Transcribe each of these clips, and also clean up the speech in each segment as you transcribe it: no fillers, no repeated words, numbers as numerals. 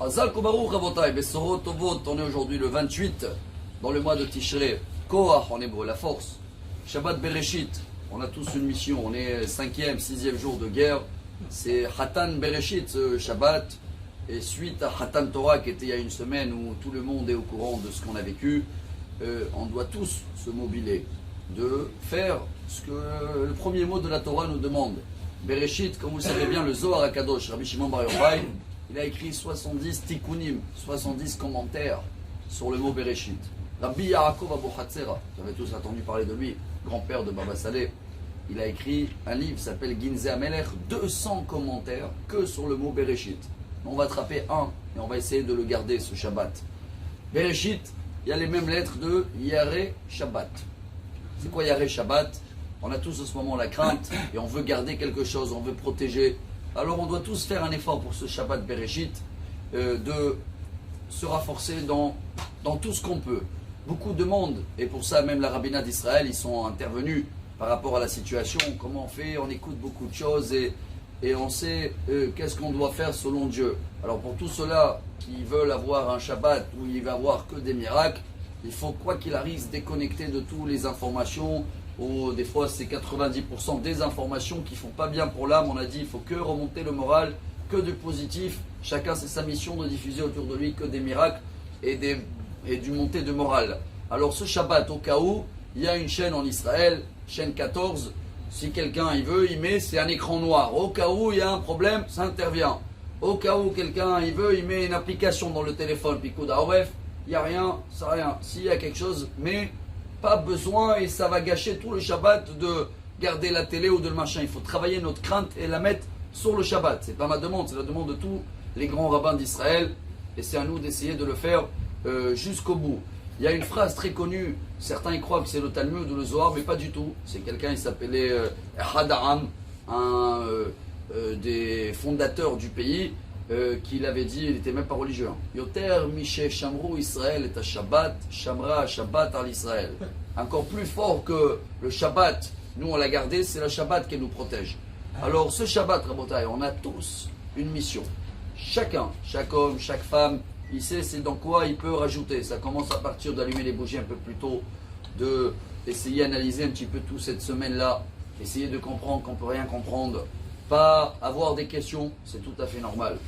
Hazak Baruch Rabotai, Besorot Tovot, on est aujourd'hui le 28 dans le mois de Tishrei. Koach en hébreu, la force. Shabbat Bereshit, on a tous une mission, on est 5e, 6e jour de guerre. C'est Hatan Bereshit, ce Shabbat. Et suite à Hatan Torah qui était il y a une semaine où tout le monde est au courant de ce qu'on a vécu, on doit tous se mobiliser, de faire ce que le premier mot de la Torah nous demande. Bereshit, comme vous le savez bien, le Zohar HaKadosh, Rabbi Shimon Bar Yochai, il a écrit 70 tikkunim, 70 commentaires sur le mot Bereshit. Rabbi Yaakov Abu Hatzera, vous avez tous entendu parler de lui, grand-père de Baba Saleh, il a écrit un livre qui s'appelle Ginzei HaMelech, 200 commentaires que sur le mot Bereshit. On va attraper un et on va essayer de le garder ce Shabbat. Bereshit, il y a les mêmes lettres de Yareh Shabbat. C'est quoi Yareh Shabbat? On a tous en ce moment la crainte et on veut garder quelque chose, on veut protéger. Alors on doit tous faire un effort pour ce Shabbat Bereshit, de se renforcer dans tout ce qu'on peut. Beaucoup demandent, et pour ça même la rabbinat d'Israël, ils sont intervenus par rapport à la situation, comment on fait, on écoute beaucoup de choses et on sait qu'est-ce qu'on doit faire selon Dieu. Alors pour tous ceux-là qui veulent avoir un Shabbat où il va y avoir que des miracles, il faut quoi qu'il arrive se déconnecter de toutes les informations, ou des fois c'est 90% des informations qui ne font pas bien pour l'âme. On a dit il faut que remonter le moral, que du positif. Chacun c'est sa mission de diffuser autour de lui que des miracles et du montée de morale. Alors ce Shabbat, au cas où, il y a une chaîne en Israël, chaîne 14. Si quelqu'un il veut, il met, c'est un écran noir. Au cas où il y a un problème, ça intervient. Au cas où quelqu'un il veut, il met une application dans le téléphone, Pikoud Arwef, il n'y a rien, ça rien. S'il y a quelque chose, mais pas besoin et ça va gâcher tout le Shabbat de garder la télé ou de le machin. Il faut travailler notre crainte et la mettre sur le Shabbat. C'est pas ma demande, c'est la demande de tous les grands rabbins d'Israël. Et c'est à nous d'essayer de le faire jusqu'au bout. Il y a une phrase très connue, certains y croient que c'est le Talmud ou le Zohar, mais pas du tout. C'est quelqu'un, il s'appelait Hada'am, un des fondateurs du pays, qui l'avait dit, il n'était même pas religieux. Yoter Miché Shamrou Israël et à Shabbat, Shamra Shabbat al Israël. Encore plus fort que le Shabbat, nous on l'a gardé, c'est le Shabbat qui nous protège. Alors ce Shabbat, Rabotai, on a tous une mission. Chacun, chaque homme, chaque femme, il sait c'est dans quoi il peut rajouter. Ça commence à partir d'allumer les bougies un peu plus tôt, d'essayer d'analyser un petit peu tout cette semaine-là, essayer de comprendre qu'on ne peut rien comprendre. Pas avoir des questions, c'est tout à fait normal.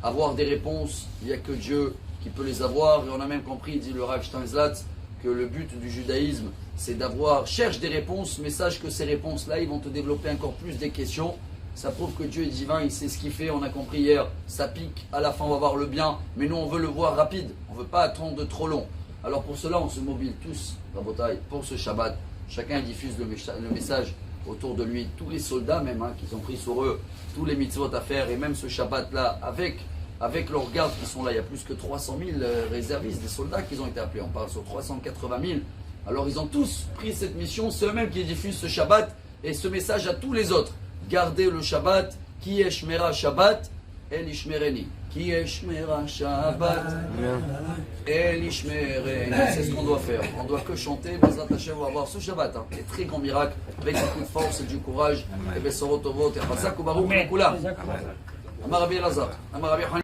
Avoir des réponses, il n'y a que Dieu qui peut les avoir. Et on a même compris, dit le Rav Steinzlatz, que le but du judaïsme, c'est cherche des réponses, mais sache que ces réponses-là, ils vont te développer encore plus des questions. Ça prouve que Dieu est divin, il sait ce qu'il fait. On a compris hier, ça pique, à la fin on va voir le bien. Mais nous, on veut le voir rapide, on ne veut pas attendre de trop long. Alors pour cela, on se mobile tous, Rabotai, pour ce Shabbat. Chacun diffuse le message autour de lui, tous les soldats même, qui ont pris sur eux tous les mitzvot à faire, et même ce Shabbat-là, avec leurs gardes qui sont là, il y a plus que 300 000 réservistes, des soldats qui ont été appelés, on parle sur 380 000. Alors ils ont tous pris cette mission, c'est eux-mêmes qui diffusent ce Shabbat, et ce message à tous les autres. Gardez le Shabbat, qui est Shmera Shabbat, El Ishmereni. Qui est Shmera Shabbat, El Ishmereni. C'est ce qu'on doit faire. On doit que chanter. Bezrat Hashem, on va avoir ce Shabbat. Des très grands miracles, avec beaucoup de force et du courage. Et Besorot Tovot, et Chazak Baruch Kula. Amar Rabbi Elazar, Amar Rabbi